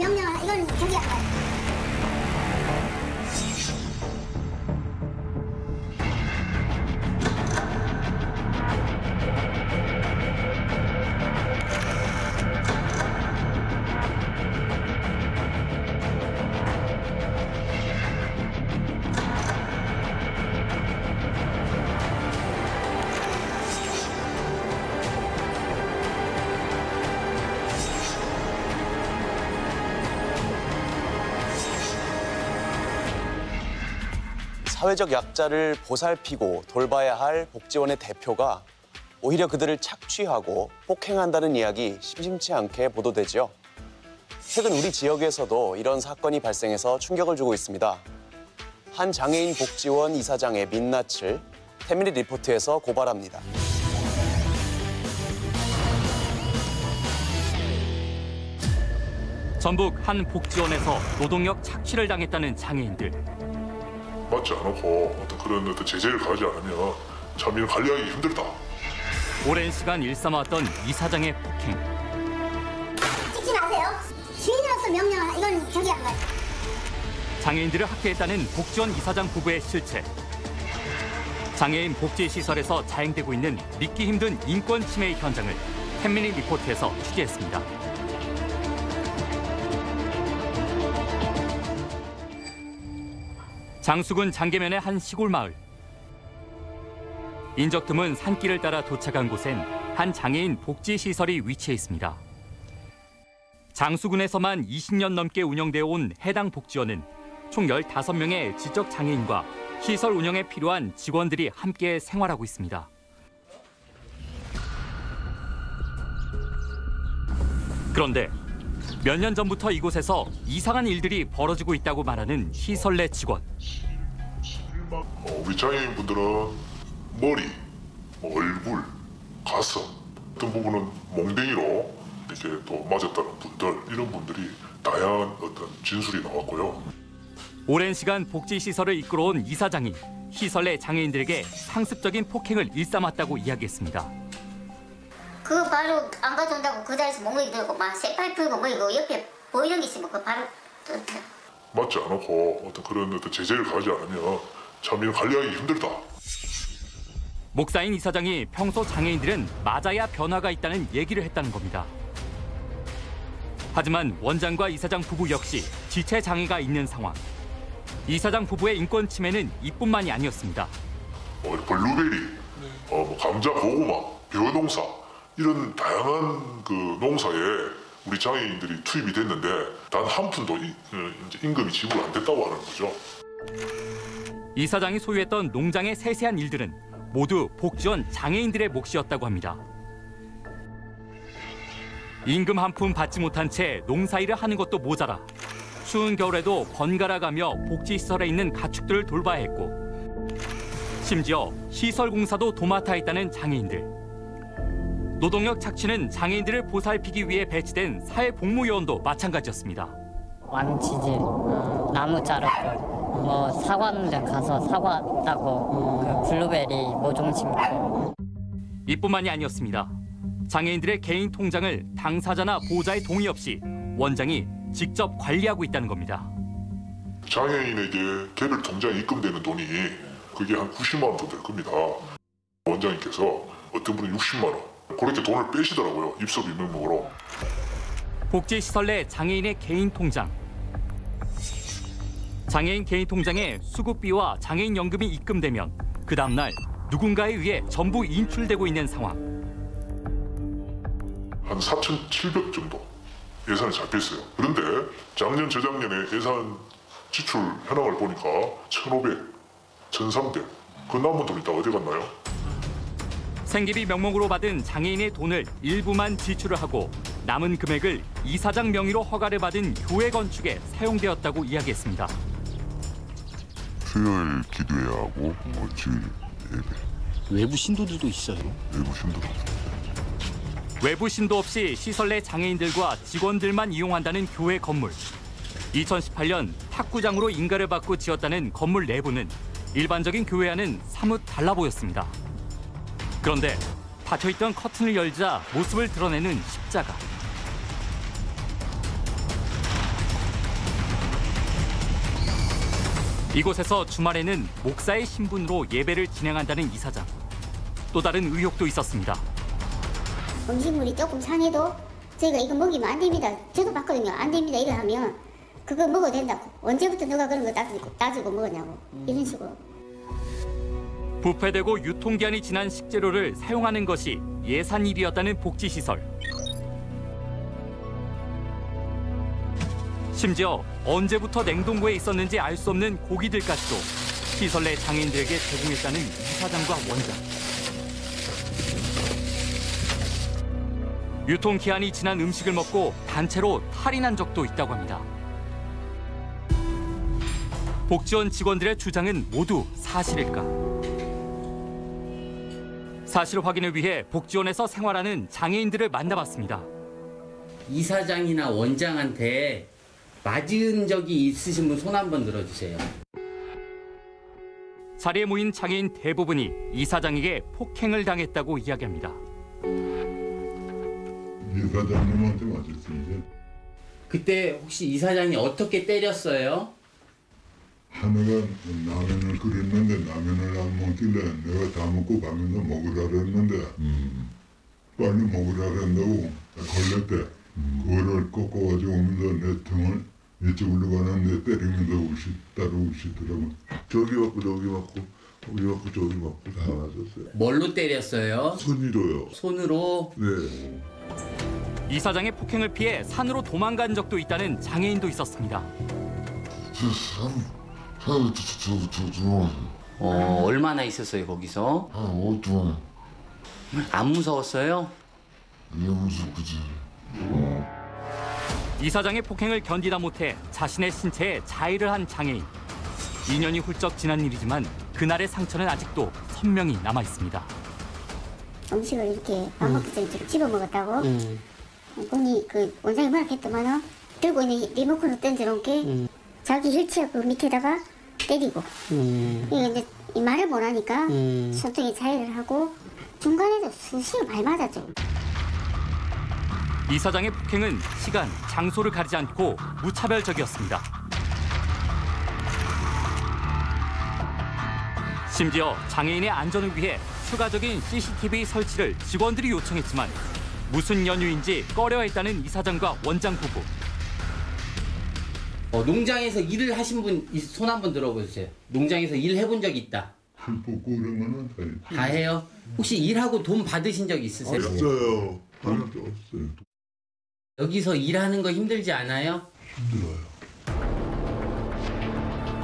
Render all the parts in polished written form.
명령을 이건 저기 안 가요. 사회적 약자를 보살피고 돌봐야 할 복지원의 대표가 오히려 그들을 착취하고 폭행한다는 이야기 심심치 않게 보도되죠. 최근 우리 지역에서도 이런 사건이 발생해서 충격을 주고 있습니다. 한 장애인 복지원 이사장의 민낯을 태민리 리포트에서 고발합니다. 전북 한 복지원에서 노동력 착취를 당했다는 장애인들. 맞지 않고 그런 제재를 가하지 않으면 참 이런 관리하기 힘들다. 오랜 시간 일삼아왔던 이사장의 폭행. 찍지 마세요. 시민으로서 명령을 이건 저기 안 가요. 장애인들을 학대했다는 복지원 이사장 부부의 실체. 장애인 복지시설에서 자행되고 있는 믿기 힘든 인권 침해 현장을 태민리 리포트에서 취재했습니다. 장수군 장계면의 한 시골 마을. 인적 드문 산길을 따라 도착한 곳엔 한 장애인 복지시설이 위치해 있습니다. 장수군에서만 20년 넘게 운영되어 온 해당 복지원은 총 15명의 지적 장애인과 시설 운영에 필요한 직원들이 함께 생활하고 있습니다. 그런데 몇 년 전부터 이곳에서 이상한 일들이 벌어지고 있다고 말하는 시설 내 직원. 우리 장애인분들은 머리, 얼굴, 가슴 어떤 부분은 몽댕이로 이렇게 또 맞았다는 분들, 이런 분들이 다양한 어떤 진술이 나왔고요. 오랜 시간 복지시설을 이끌어온 이사장이 시설 내 장애인들에게 상습적인 폭행을 일삼았다고 이야기했습니다. 그거 바로 안 가져온다고 그 자리에서 멍멍이 들고 막 쇠팔 풀고 뭐 이거 옆에 보이는 게 있으면 그거 바로 맞지 않고 그런 제재를 가하지 않으면 참 이런 관리하기 힘들다. 목사인 이사장이 평소 장애인들은 맞아야 변화가 있다는 얘기를 했다는 겁니다. 하지만 원장과 이사장 부부 역시 지체 장애가 있는 상황. 이사장 부부의 인권 침해는 이뿐만이 아니었습니다. 블루베리, 감자, 고구마, 벼농사 이런 다양한 그 농사에 우리 장애인들이 투입이 됐는데 단 한 푼도 임금이 지불 안 됐다고 하는 거죠. 이사장이 소유했던 농장의 세세한 일들은 모두 복지원 장애인들의 몫이었다고 합니다. 임금 한 푼 받지 못한 채 농사일을 하는 것도 모자라 추운 겨울에도 번갈아 가며 복지시설에 있는 가축들을 돌봐야 했고 심지어 시설 공사도 도맡아 있다는 장애인들. 노동력 착취는 장애인들을 보살피기 위해 배치된 사회복무요원도 마찬가지였습니다. 완치질, 나무 자르고, 사과농장 가서 사과 따고, 블루베리 모종 심고. 이뿐만이 아니었습니다. 장애인들의 개인 통장을 당사자나 보호자의 동의 없이 원장이 직접 관리하고 있다는 겁니다. 장애인에게 개별 통장에 입금되는 돈이 그게 한 90만 원 정도 될 겁니다. 원장님께서 어떤 분은 60만 원. 그렇게 돈을 빼시더라고요. 입소비 명목으로. 복지시설 내 장애인의 개인 통장. 장애인 개인 통장에 수급비와 장애인 연금이 입금되면 그 다음 날 누군가에 의해 전부 인출되고 있는 상황. 한 4,700 정도 예산이 잡혀있어요. 그런데 작년, 재작년에 예산 지출 현황을 보니까 1,500, 1,300. 그 남은 돈이 다 어디 갔나요? 생계비 명목으로 받은 장애인의 돈을 일부만 지출을 하고 남은 금액을 이사장 명의로 허가를 받은 교회 건축에 사용되었다고 이야기했습니다. 수요일 기도회야 하고 주일 예배. 외부 신도들도 있어요? 외부 신도도 없어요. 외부 신도 없이 시설 내 장애인들과 직원들만 이용한다는 교회 건물. 2018년 탁구장으로 인가를 받고 지었다는 건물 내부는 일반적인 교회와는 사뭇 달라 보였습니다. 그런데 닫혀있던 커튼을 열자 모습을 드러내는 십자가. 이곳에서 주말에는 목사의 신분으로 예배를 진행한다는 이사장. 또 다른 의혹도 있었습니다. 음식물이 조금 상해도 저희가 이거 먹이면 안 됩니다. 저도 봤거든요. 안 됩니다. 이래 하면 그거 먹어도 된다고. 언제부터 너가 그런 거 따지고 먹었냐고. 이런 식으로. 부패되고 유통기한이 지난 식재료를 사용하는 것이 예산일이었다는 복지시설. 심지어 언제부터 냉동고에 있었는지 알 수 없는 고기들까지도 시설 내 장애인들에게 제공했다는 이사장과 원장. 유통기한이 지난 음식을 먹고 단체로 탈이 난 적도 있다고 합니다. 복지원 직원들의 주장은 모두 사실일까? 사실 확인을 위해 복지원에서 생활하는 장애인들을 만나봤습니다. 이사장이나 원장한테 맞은 적이 있으신 분 손 한번 들어주세요. 자리에 모인 장애인 대부분이 이사장에게 폭행을 당했다고 이야기합니다. 이사장님한테 맞았어요. 그때 혹시 이사장이 어떻게 때렸어요? 하나가 라면을 끓였는데 라면을 안 먹길래 내가 다 먹고 가면서 먹으라 그랬는데 빨리 먹으라 그런다고 걸렸대. 그거를 꺾어가지고 오면서 내 등을 이쪽으로 가는데 때리면서 따로 오시더라고. 저기 맞고 저기 맞고 여기 맞고 저기 맞고 다 맞았어요. 뭘로 때렸어요? 손으로요. 손으로? 네. 이사장의 폭행을 피해 산으로 도망간 적도 있다는 장애인도 있었습니다. 얼마나 있었어요 거기서? 한 5분. 안 무서웠어요? 이게 무슨 그지? 이사장의 폭행을 견디다 못해 자신의 신체에 자해를 한 장애인. 2년이 훌쩍 지난 일이지만 그날의 상처는 아직도 선명히 남아 있습니다. 음식을 이렇게 밥 먹기 전에 좀 집어 먹었다고. 본인이 그 원장이 뭐라 했더만은 들고 있는 리모컨을 던져놓은 게 자기 휠체어 그 밑에다가 때리고. 이게 이제 이 말을 못하니까 손등에 자해를 하고 중간에도 수시로 많이 맞았죠. 이사장의 폭행은 시간, 장소를 가리지 않고 무차별적이었습니다. 심지어 장애인의 안전을 위해 추가적인 CCTV 설치를 직원들이 요청했지만 무슨 연유인지 꺼려했다는 이사장과 원장 부부. 농장에서 일을 하신 분 손 한번 들어보세요. 농장에서 일 해본 적 있다. 술 뽑고 그런 거는 다 있어요. 다 해요? 혹시 일하고 돈 받으신 적 있으세요? 없어요. 하나도 없어요. 여기서 일하는 거 힘들지 않아요? 힘들어요.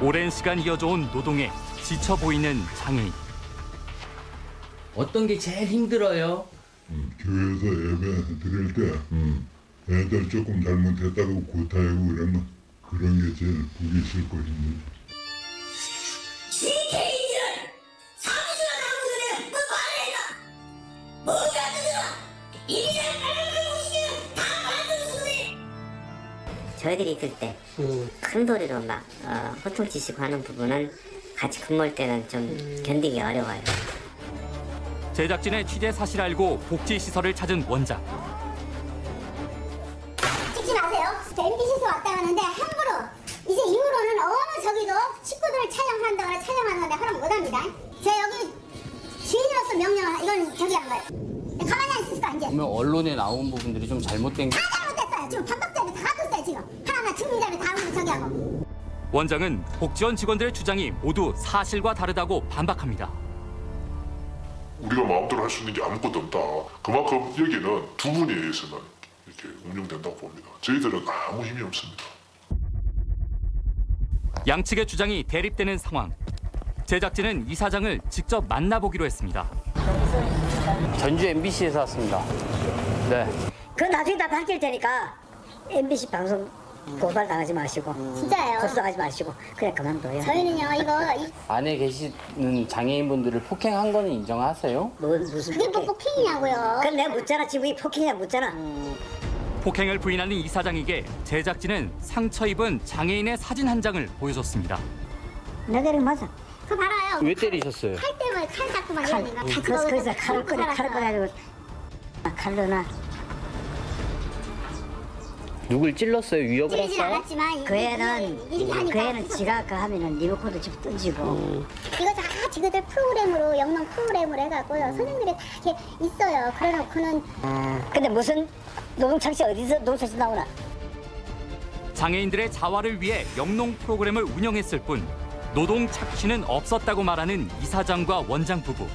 오랜 시간 이어져온 노동에 지쳐 보이는 장애인. 어떤 게 제일 힘들어요? 교회에서 예배 드릴 때 애들 조금 잘못했다고 구타하고 그러면 그런 게 제일 보기 싫고 힘들어요. GK들은 사무실에 나오는 뭐가 안 해라. 뭐가 들어. 일이랑 빨간색 옷이면 다 만든 소리. 저희들이 있을 때 큰 소리로 막 호통치시고 하는 부분은 같이 근무할 때는 좀 견디기 어려워요. 제작진의 취재 사실을 알고 복지시설을 찾은 원장. 찍지 마세요. MBC에서 왔다 가는데 함부로 이제 이후로는 어느 저기도 식구들을 촬영한다거나 촬영하는데 허락 못합니다. 제가 여기 주인으로서 명령을 이건 저기 한 거예요. 가만히 안 있을 수가 이제. 그러면 언론에 나온 부분들이 좀 잘못된 게... 다 잘못됐어요. 지금 반박자를 다 갖고 있어요 지금. 하나하나 증명자를 다 하고 저기 하고. 원장은 복지원 직원들의 주장이 모두 사실과 다르다고 반박합니다. 우리가 마음대로 할 수 있는 게 아무것도 없다. 그만큼 여기는 두 분에 의해서는 이렇게 운영된다고 봅니다. 저희들은 아무 힘이 없습니다. 양측의 주장이 대립되는 상황. 제작진은 이사장을 직접 만나보기로 했습니다. 전주 MBC에서 왔습니다. 네. 그건 나중에 다 밝힐 테니까 MBC 방송 고발 당하지 마시고 진짜예요. 고소하지 마시고 그래 그만둬요. 저희는요 이거 안에 계시는 장애인분들을 폭행한 거는 인정하세요? 무슨 그게 뭐 폭행이냐고요. 그럼 내가 묻잖아. 지금 이 폭행이냐 묻잖아. 폭행을 부인하는 이사장에게 제작진은 상처 입은 장애인의 사진 한 장을 보여줬습니다. 내 대로 맞아. 그거 봐라요. 왜 때리셨어요? 칼 때문에 칼 잡고 막 이러니까. 그래서 칼을 꺼내가지고 칼로 나. 누굴 찔렀어요? 위협을 찌르진 했어요? 않았지만 그 애는 지가 그 하면은 리모컨도 집 던지고. 이거 다 지그들 프로그램으로 영농 프로그램으로 해갖고요. 선생님들이 다 이렇게 있어요. 그래놓고는 근데 무슨 노동착취 어디서 노동착취 나오나? 장애인들의 자활을 위해 영농 프로그램을 운영했을 뿐 노동 착취는 없었다고 말하는 이사장과 원장 부부.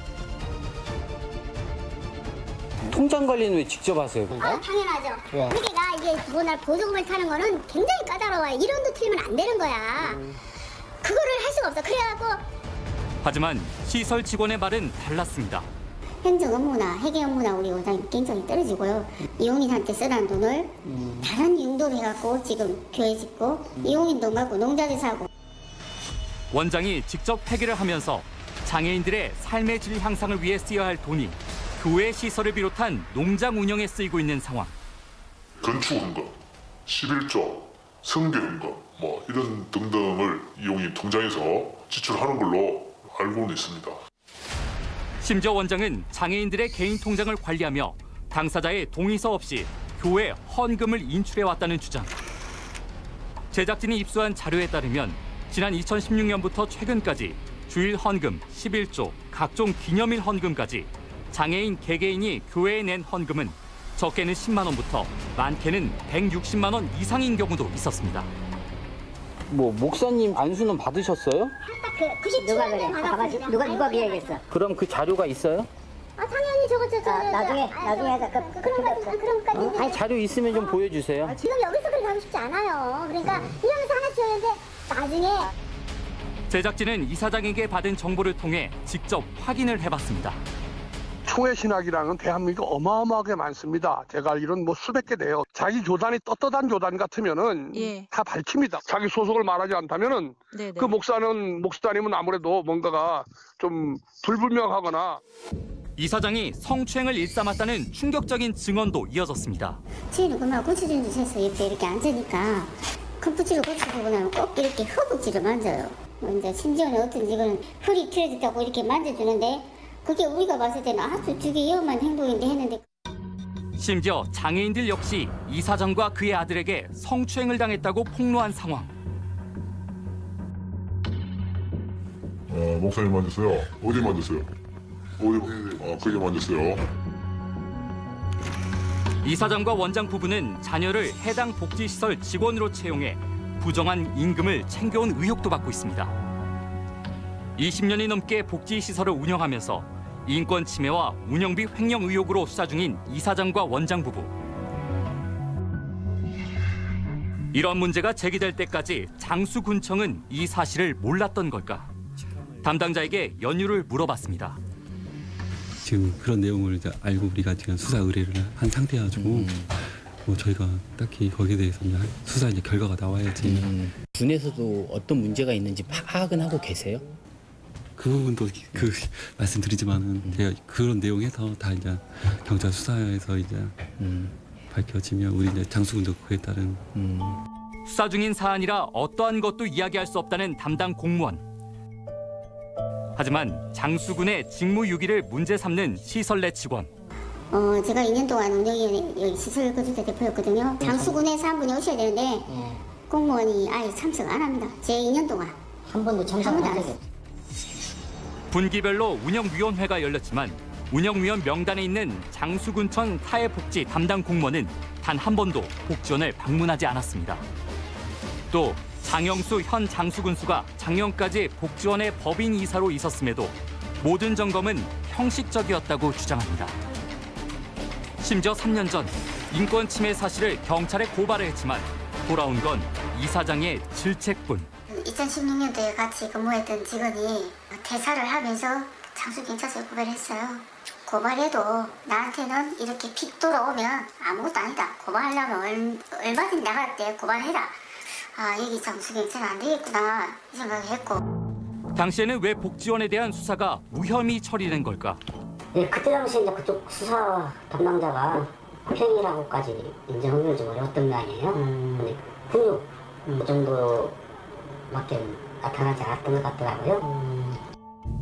통장 관리는 왜 직접 하세요? 아, 당연하죠. 우리가 이게 뭐날 보조금을 타는 거는 굉장히 까다로워요. 이론도 틀리면 안 되는 거야. 그거를 할 수가 없어. 그래갖고 하지만 시설 직원의 말은 달랐습니다. 행정 업무나 회계 업무나 우리 원장님 굉장히 떨어지고요. 이용인한테 쓰라는 돈을 다른 용도로 해갖고 지금 교회 짓고 이용인 돈 갖고 농자재 사고. 원장이 직접 회계를 하면서 장애인들의 삶의 질 향상을 위해 쓰여야 할 돈이 교회 시설을 비롯한 농장 운영에 쓰이고 있는 상황. 건축헌금, 11조, 성교헌금 뭐 이런 등등을 이용인 통장에서 지출하는 걸로 알고는 있습니다. 심지어 원장은 장애인들의 개인 통장을 관리하며 당사자의 동의서 없이 교회 헌금을 인출해왔다는 주장. 제작진이 입수한 자료에 따르면 지난 2016년부터 최근까지 주일 헌금 11조, 각종 기념일 헌금까지 장애인 개개인이 교회에 낸 헌금은 적게는 10만 원부터 많게는 160만 원 이상인 경우도 있었습니다. 뭐 목사님 안수는 받으셨어요? 그 97년에 받았습니다. 누가 그 얘기했어? 그럼 그 자료가 있어요? 아 당연히 저거 나중에 하자. 그런 것까지. 아니 자료 있으면 좀 보여주세요. 지금 여기서 그렇게 하고 싶지 않아요. 그러니까 이러면서 하나 줘야는데 나중에. 제작진은 이사장에게 받은 정보를 통해 직접 확인을 해봤습니다. 총회 신학이라는 대한민국 어마어마하게 많습니다. 제가 알기로는 뭐 수백 개 돼요. 자기 교단이 떳떳한 교단 같으면은 다 밝힙니다. 자기 소속을 말하지 않다면은 그 목사님은 아무래도 뭔가가 좀 불분명하거나. 이사장이 성추행을 일삼았다는 충격적인 증언도 이어졌습니다. 치는 그만 고추전도 해서 옆에 이렇게 앉으니까 컴퓨터를 고쳐보고 나면 꼭 이렇게 허벅지를 만져요. 이제 심지어는 어떤 이거는 혈이 튀어졌다고 이렇게 만져주는데 그게 우리가 봤을 때는 아주 되게 위험한 행동인데 했는데. 심지어 장애인들 역시 이사장과 그의 아들에게 성추행을 당했다고 폭로한 상황. 목사님 만졌어요? 어디 만졌어요? 그게 만졌어요. 이사장과 원장 부부는 자녀를 해당 복지시설 직원으로 채용해 부정한 임금을 챙겨온 의혹도 받고 있습니다. 20년이 넘게 복지시설을 운영하면서 인권 침해와 운영비 횡령 의혹으로 수사 중인 이사장과 원장 부부. 이런 문제가 제기될 때까지 장수군청은 이 사실을 몰랐던 걸까? 담당자에게 연유를 물어봤습니다. 지금 그런 내용을 이제 알고 우리가 지금 수사 의뢰를 한 상태여가지고 뭐 저희가 딱히 거기에 대해서 수사 이제 결과가 나와야지. 군에서도 어떤 문제가 있는지 파악은 하고 계세요? 그 부분도 말씀드리지만은 제가 그런 내용에서 다 이제 경찰 수사에서 이제 밝혀지면 우리 이제 장수군도 그에 따른. 수사 중인 사안이라 어떠한 것도 이야기할 수 없다는 담당 공무원. 하지만 장수군의 직무유기를 문제 삼는 시설 내 직원. 제가 2년 동안 운영위원회 시설 거주자 대표였거든요. 장수군에서 한 분이 오셔야 되는데 공무원이 아예 참석 안 합니다. 제 2년 동안 한 번도 참석 안 했어요. 분기별로 운영위원회가 열렸지만 운영위원 명단에 있는 장수군청 사회복지 담당 공무원은 단 한 번도 복지원을 방문하지 않았습니다. 또 장영수 현 장수군수가 작년까지 복지원의 법인 이사로 있었음에도 모든 점검은 형식적이었다고 주장합니다. 심지어 3년 전 인권 침해 사실을 경찰에 고발을 했지만 돌아온 건 이사장의 질책뿐. 2016년도에 같이 근무했던 직원이 퇴사를 하면서 장수경찰서에 고발을 했어요. 고발해도 나한테는 이렇게 픽 돌아오면 아무것도 아니다. 고발하려면 얼마든지 나갈 때 고발해라. 아, 여기 장수경찰은 안 되겠구나 이 생각을 했고. 당시에는 왜 복지원에 대한 수사가 무혐의 처리된 걸까? 네, 그때 당시에 이제 그쪽 수사 담당자가 폭행이라고까지 인정하기는 좀 어려웠던 모양이에요. 근육 그 정도밖에 나타나지 않았던 것 같더라고요.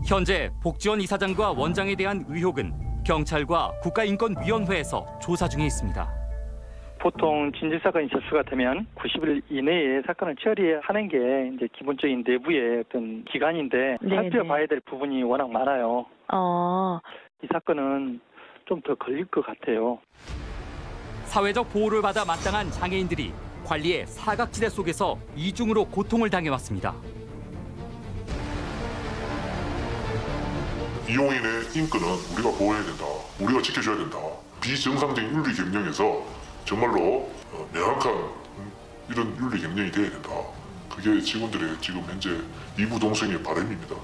현재 복지원 이사장과 원장에 대한 의혹은 경찰과 국가인권위원회에서 조사 중에 있습니다. 보통 진술사건이 접수가 되면 90일 이내에 사건을 처리하는 게 이제 기본적인 내부의 어떤 기간인데 살펴봐야 될 부분이 워낙 많아요. 이 사건은 좀 더 걸릴 것 같아요. 사회적 보호를 받아 마땅한 장애인들이 관리의 사각지대 속에서 이중으로 고통을 당해왔습니다. 이용인의 인권은 우리가 보호해야 된다. 우리가 지켜줘야 된다. 비정상적인 윤리 경영에서 정말로 명확한 이런 윤리 경영이 돼야 된다. 그게 직원들의 지금 현재 이부동성의 바람입니다.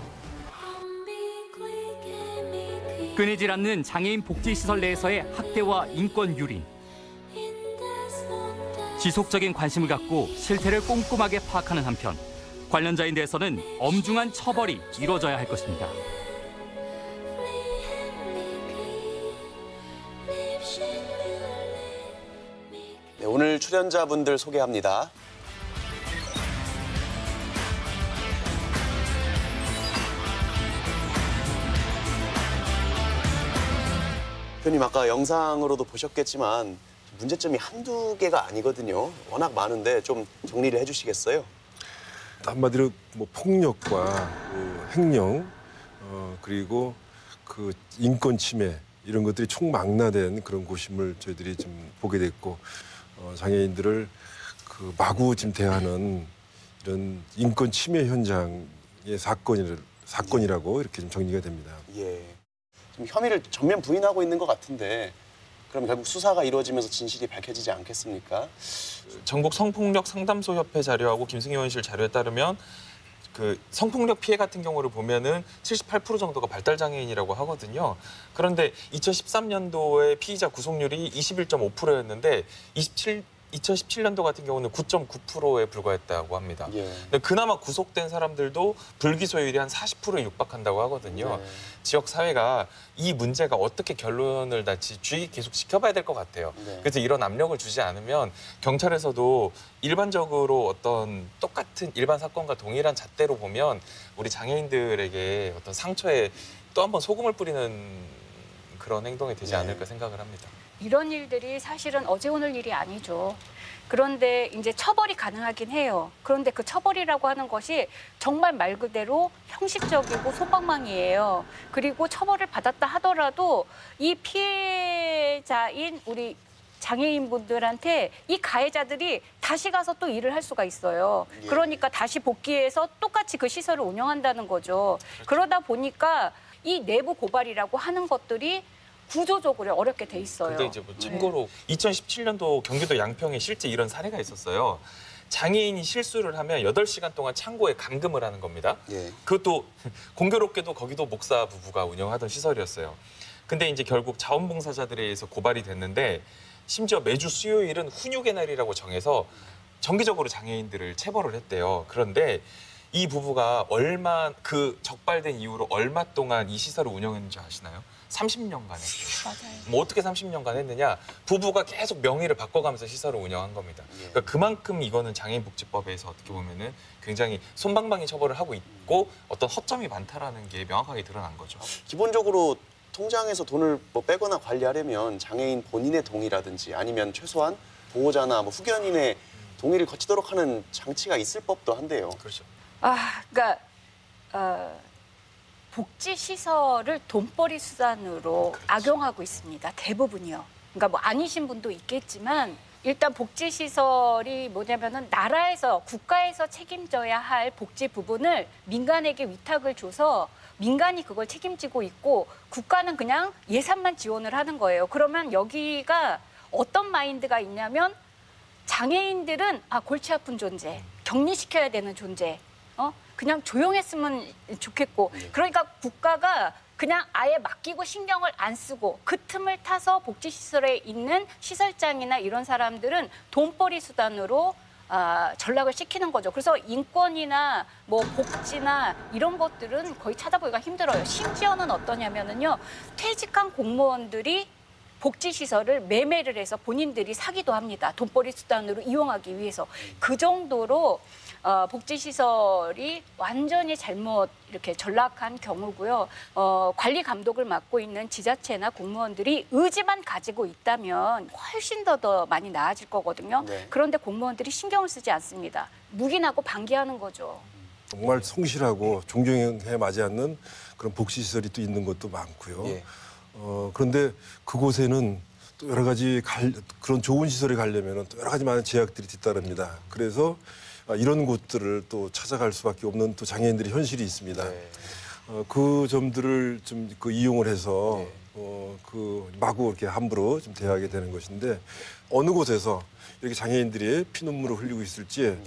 끊이질 않는 장애인 복지시설 내에서의 학대와 인권 유린. 지속적인 관심을 갖고 실태를 꼼꼼하게 파악하는 한편 관련자에 대해서는 엄중한 처벌이 이루어져야 할 것입니다. 네, 오늘 출연자분들 소개합니다. 대표님 아까 영상으로도 보셨겠지만 문제점이 한두 개가 아니거든요. 워낙 많은데 좀 정리를 해주시겠어요? 한마디로 뭐 폭력과 횡령 그리고 그 인권 침해 이런 것들이 총망라된 그런 곳임을 저희들이 좀 보게 됐고 장애인들을 그 마구 지금 대하는 이런 인권 침해 현장의 사건이라고 이렇게 좀 정리가 됩니다. 예. 지금 혐의를 전면 부인하고 있는 것 같은데 그럼 결국 수사가 이루어지면서 진실이 밝혀지지 않겠습니까? 전국 성폭력 상담소 협회 자료하고 김승희 의원실 자료에 따르면 그 성폭력 피해 같은 경우를 보면은 78% 정도가 발달 장애인이라고 하거든요. 그런데 2013년도에 피의자 구속률이 21.5%였는데 2017년도 같은 경우는 9.9%에 불과했다고 합니다. 근데 그나마 구속된 사람들도 불기소율이 한 40%에 육박한다고 하거든요. 지역 사회가 이 문제가 어떻게 결론을 날지 주의 계속 지켜봐야 될 것 같아요. 그래서 이런 압력을 주지 않으면 경찰에서도 일반적으로 어떤 똑같은 일반 사건과 동일한 잣대로 보면 우리 장애인들에게 어떤 상처에 또 한 번 소금을 뿌리는 그런 행동이 되지 않을까 생각을 합니다. 이런 일들이 사실은 어제 오늘 일이 아니죠. 그런데 이제 처벌이 가능하긴 해요. 그런데 그 처벌이라고 하는 것이 정말 말 그대로 형식적이고 솜방망이에요. 그리고 처벌을 받았다 하더라도 이 피해자인 우리 장애인분들한테 이 가해자들이 다시 가서 또 일을 할 수가 있어요. 그러니까 다시 복귀해서 똑같이 그 시설을 운영한다는 거죠. 그러다 보니까 이 내부 고발이라고 하는 것들이 구조적으로 어렵게 돼 있어요. 근데 이제 뭐 참고로 2017년도 경기도 양평에 실제 이런 사례가 있었어요. 장애인이 실수를 하면 8시간 동안 창고에 감금을 하는 겁니다. 그것도 공교롭게도 거기도 목사 부부가 운영하던 시설이었어요. 근데 이제 결국 자원봉사자들에 의해서 고발이 됐는데 심지어 매주 수요일은 훈육의 날이라고 정해서 정기적으로 장애인들을 체벌을 했대요. 그런데 이 부부가 그 적발된 이후로 얼마 동안 이 시설을 운영했는지 아시나요? 30년간 했어요. 맞아요. 뭐 어떻게 30년간 했느냐? 부부가 계속 명의를 바꿔가면서 시설을 운영한 겁니다. 그러니까 그만큼 이거는 장애인복지법에서 어떻게 보면은 굉장히 솜방망이 처벌을 하고 있고 어떤 허점이 많다라는 게 명확하게 드러난 거죠. 기본적으로 통장에서 돈을 뭐 빼거나 관리하려면 장애인 본인의 동의라든지 아니면 최소한 보호자나 뭐 후견인의 동의를 거치도록 하는 장치가 있을 법도 한데요. 그렇죠. 그러니까 복지 시설을 돈벌이 수단으로 악용하고 있습니다. 대부분이요. 그러니까 뭐 아니신 분도 있겠지만 일단 복지 시설이 뭐냐면은 나라에서 국가에서 책임져야 할 복지 부분을 민간에게 위탁을 줘서 민간이 그걸 책임지고 있고 국가는 그냥 예산만 지원을 하는 거예요. 그러면 여기가 어떤 마인드가 있냐면 장애인들은 골치 아픈 존재, 격리시켜야 되는 존재. 그냥 조용했으면 좋겠고 그러니까 국가가 그냥 아예 맡기고 신경을 안 쓰고 그 틈을 타서 복지시설에 있는 시설장이나 이런 사람들은 돈벌이 수단으로 전락을 시키는 거죠. 그래서 인권이나 뭐 복지나 이런 것들은 거의 찾아보기가 힘들어요. 심지어는 어떠냐면은요 퇴직한 공무원들이 복지시설을 매매를 해서 본인들이 사기도 합니다. 돈벌이 수단으로 이용하기 위해서. 그 정도로 복지시설이 완전히 잘못 이렇게 전락한 경우고요. 관리 감독을 맡고 있는 지자체나 공무원들이 의지만 가지고 있다면 훨씬 더 많이 나아질 거거든요. 네. 그런데 공무원들이 신경을 쓰지 않습니다. 묵인하고 방기하는 거죠. 정말 성실하고 존경에 맞지 않는 그런 복지시설이 또 있는 것도 많고요. 예. 그런데 그곳에는 또 여러 가지 그런 좋은 시설에 가려면 또 여러 가지 많은 제약들이 뒤따릅니다. 그래서 이런 곳들을 또 찾아갈 수밖에 없는 또 장애인들의 현실이 있습니다. 그 점들을 좀 이용을 해서 마구 이렇게 함부로 좀 대하게 되는 것인데 어느 곳에서 이렇게 장애인들이 피눈물을 흘리고 있을지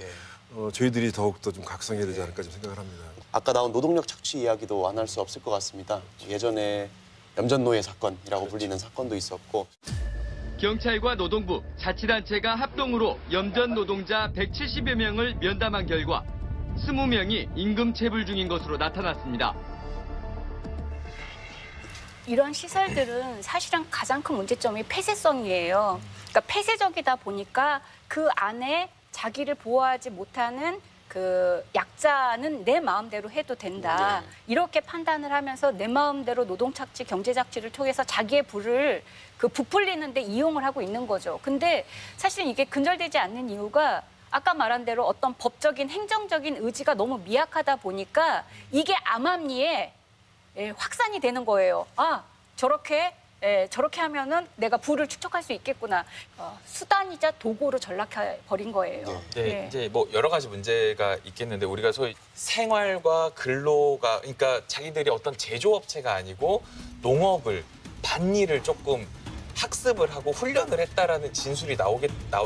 저희들이 더욱더 좀 각성해야 되지 않을까 좀 생각을 합니다. 아까 나온 노동력 착취 이야기도 안 할 수 없을 것 같습니다. 예전에 염전노예 사건이라고 불리는 사건도 있었고 경찰과 노동부, 자치단체가 합동으로 염전 노동자 170여 명을 면담한 결과 20명이 임금 체불 중인 것으로 나타났습니다. 이런 시설들은 사실은 가장 큰 문제점이 폐쇄성이에요. 그러니까 폐쇄적이다 보니까 그 안에 자기를 보호하지 못하는 그 약자는 내 마음대로 해도 된다. 이렇게 판단을 하면서 내 마음대로 노동착취, 경제착취를 통해서 자기의 부를 부풀리는 데 이용을 하고 있는 거죠. 근데 사실 이게 근절되지 않는 이유가 아까 말한 대로 어떤 법적인, 행정적인 의지가 너무 미약하다 보니까 이게 암암리에 확산이 되는 거예요. 아, 저렇게 하면은 내가 부를 축적할 수 있겠구나. 수단이자 도구로 전락해버린 거예요. 네, 이제 뭐 여러 가지 문제가 있겠는데 우리가 소위 생활과 근로가 그러니까 자기들이 어떤 제조업체가 아니고 농업을 밭일을 조금 학습을 하고 훈련을 했다라는 진술이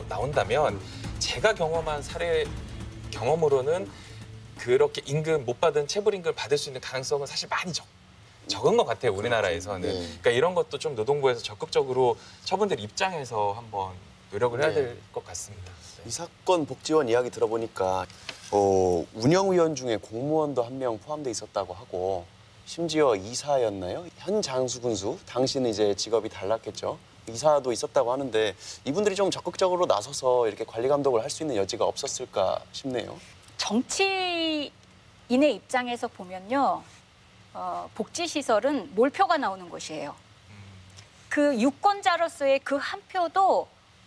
나온다면 제가 경험한 사례 경험으로는 그렇게 임금 못 받은 체불임금을 받을 수 있는 가능성은 사실 많이 적은 것 같아요, 우리나라에서는. 그러니까 이런 것도 좀 노동부에서 적극적으로 처분들 입장에서 한번 노력을 해야 될 것 같습니다. 이 사건 복지원 이야기 들어보니까 운영위원 중에 공무원도 한 명 포함돼 있었다고 하고 심지어 이사였나요? 현 장수군수, 당시는 이제 직업이 달랐겠죠. 이사도 있었다고 하는데 이분들이 좀 적극적으로 나서서 이렇게 관리 감독을 할 수 있는 여지가 없었을까 싶네요. 정치인의 입장에서 보면요. 복지시설은 몰표가 나오는 곳이에요. 그 유권자로서의 그 한 표도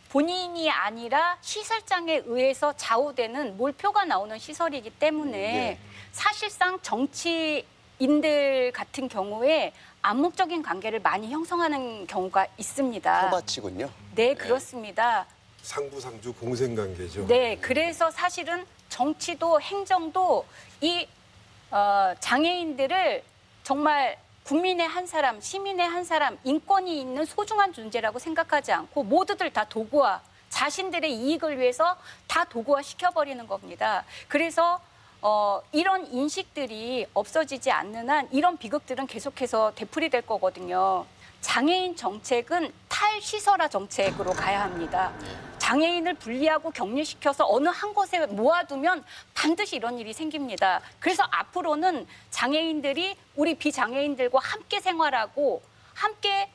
본인이 아니라 시설장에 의해서 좌우되는 몰표가 나오는 시설이기 때문에 사실상 정치인들 같은 경우에 암묵적인 관계를 많이 형성하는 경우가 있습니다. 토바치군요. 네, 그렇습니다. 상부상주 공생관계죠. 네, 그래서 사실은 정치도 행정도 이 장애인들을 정말 국민의 한 사람, 시민의 한 사람, 인권이 있는 소중한 존재라고 생각하지 않고 모두들 다 도구화, 자신들의 이익을 위해서 다 도구화 시켜버리는 겁니다. 그래서 이런 인식들이 없어지지 않는 한 이런 비극들은 계속해서 되풀이될 거거든요. 장애인 정책은 탈시설화 정책으로 가야 합니다. 장애인을 분리하고 격리시켜서 어느 한 곳에 모아두면 반드시 이런 일이 생깁니다. 그래서 앞으로는 장애인들이 우리 비장애인들과 함께 생활하고 함께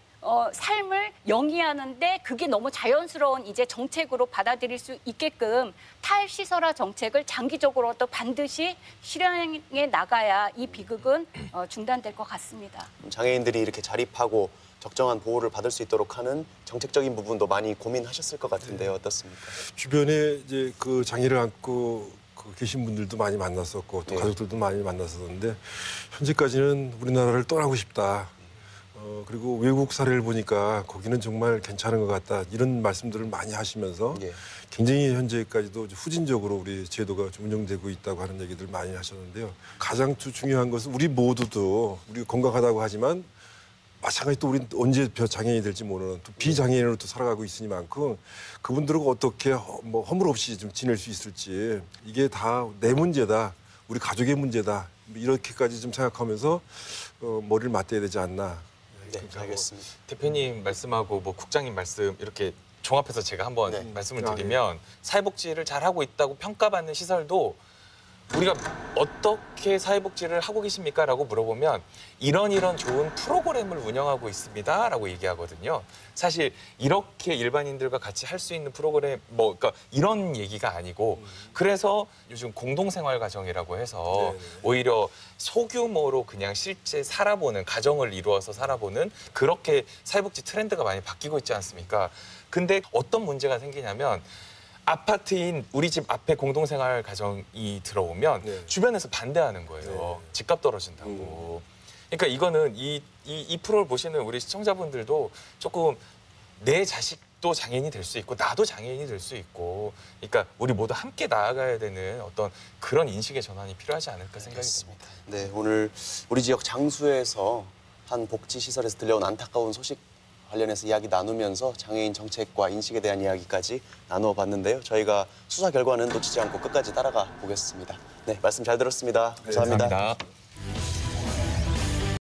삶을 영위하는데 그게 너무 자연스러운 이제 정책으로 받아들일 수 있게끔 탈시설화 정책을 장기적으로도 반드시 실행해 나가야 이 비극은 중단될 것 같습니다. 장애인들이 이렇게 자립하고 적정한 보호를 받을 수 있도록 하는 정책적인 부분도 많이 고민하셨을 것 같은데요. 어떻습니까? 주변에 이제 그 장애를 안고 계신 분들도 많이 만났었고 또 가족들도 많이 만났었는데 현재까지는 우리나라를 떠나고 싶다. 그리고 외국 사례를 보니까 거기는 정말 괜찮은 것 같다. 이런 말씀들을 많이 하시면서 굉장히 현재까지도 후진적으로 우리 제도가 좀 운영되고 있다고 하는 얘기들 많이 하셨는데요. 가장 중요한 것은 우리 모두도 우리 건강하다고 하지만 마찬가지 또 우리는 언제 장애인이 될지 모르는 또 비장애인으로 또 살아가고 있으니만큼 그분들과 어떻게 허물 없이 좀 지낼 수 있을지 이게 다 내 문제다, 우리 가족의 문제다 이렇게까지 좀 생각하면서 머리를 맞대야 되지 않나. 네, 알겠습니다. 대표님 말씀하고 국장님 말씀 이렇게 종합해서 제가 한번 말씀을 드리면 사회복지를 잘하고 있다고 평가받는 시설도 우리가 어떻게 사회복지를 하고 계십니까? 라고 물어보면 이런 좋은 프로그램을 운영하고 있습니다. 라고 얘기하거든요. 사실 이렇게 일반인들과 같이 할 수 있는 프로그램, 그러니까 이런 얘기가 아니고 그래서 요즘 공동생활가정이라고 해서 오히려 소규모로 그냥 실제 살아보는, 가정을 이루어서 살아보는 그렇게 사회복지 트렌드가 많이 바뀌고 있지 않습니까? 근데 어떤 문제가 생기냐면 아파트인 우리 집 앞에 공동생활 가정이 들어오면 주변에서 반대하는 거예요. 집값 떨어진다고. 그러니까 이거는 이 프로를 보시는 우리 시청자분들도 조금 내 자식도 장애인이 될 수 있고 나도 장애인이 될 수 있고, 그러니까 우리 모두 함께 나아가야 되는 어떤 그런 인식의 전환이 필요하지 않을까 생각이 듭니다. 네, 오늘 우리 지역 장수에서 한 복지시설에서 들려온 안타까운 소식 관련해서 이야기 나누면서 장애인 정책과 인식에 대한 이야기까지 나누어 봤는데요. 저희가 수사 결과는 놓치지 않고 끝까지 따라가 보겠습니다. 네, 말씀 잘 들었습니다. 감사합니다. 감사합니다.